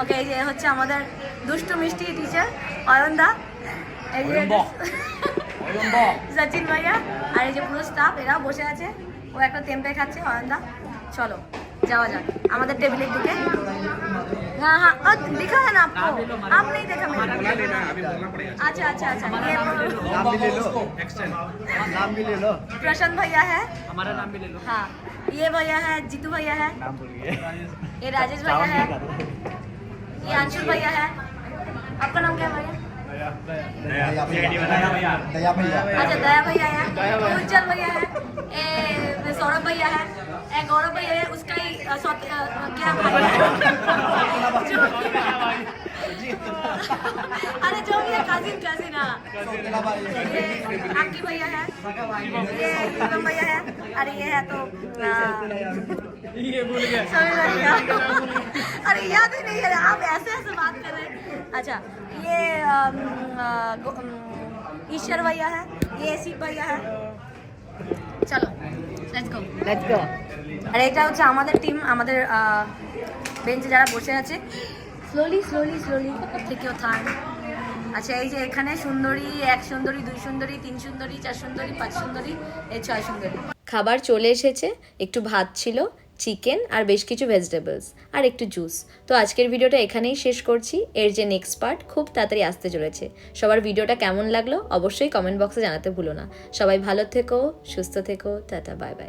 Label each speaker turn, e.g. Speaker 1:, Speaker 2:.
Speaker 1: ওকে, এই যে হচ্ছে আমাদের দুষ্টু মিষ্টি টিচার অয়নদা, এই যে সচিন ভাইয়া, আর এই যে পুরো স্টাফ এরাও বসে আছে। ও একটা টেম্পে খাচ্ছে অয়নদা। চলো যাওয়া যাক আমাদের টেবিলের দিকে। हाँ हाँ दिखा है ना आपको, आप नहीं देखा मैंने। अच्छा अच्छा अच्छा, ये
Speaker 2: नाम भी ले लो, नाम भी ले लो।
Speaker 1: प्रशांत भैया है,
Speaker 3: हमारा नाम भी ले लो।
Speaker 1: हाँ ये भैया है, जीतू भैया है,
Speaker 2: नाम बोलिए।
Speaker 1: ये राजेश भैया है, ये अंशुल भैया है। आपका नाम क्या है भैया?
Speaker 2: दया भैया।
Speaker 1: अच्छा दया भैया है, उज्जवल भैया है, ये सौरभ भैया है, ये गौरव भैया है, उसका ही क्या भाई है? अरे जो भी है काजिन काजिन, हाँ। ये आकी भैया है, ये विक्रम भैया है, अरे ये है तो
Speaker 3: ये भूल गया।
Speaker 1: अरे याद ही नहीं है, आप ऐसे ऐसे बात कर रहे हैं। अच्छा ये ईश्वर भैया है, ये एसिड भैया है। চলো লেটস গো। আর এটা হচ্ছে আমাদের টিম, আমাদের বেঞ্চে যারা বসে আছে। স্লোলি স্লোলি স্লোলি থেকে থাম। আচ্ছা এই যে এখানে সুন্দরী, 1 সুন্দরী, 2 সুন্দরী, 3 সুন্দরী, 4 সুন্দরী, 5 সুন্দরী, এই 6 সুন্দরী। খাবার চলে এসেছে, একটু ভাত ছিল, চিকেন আর বেশ কিছু ভেজিটেবলস আর একটু জুস। তো আজকের ভিডিওটা এখানেই শেষ করছি। এর যে নেক্সট পার্ট খুব তাড়াতাড়ি আসতে চলেছে। সবার ভিডিওটা কেমন লাগলো অবশ্যই কমেন্ট বক্সে জানাতে ভুলো না। সবাই ভালো থেকো, সুস্থ থেকো, টাটা, বাই বাই।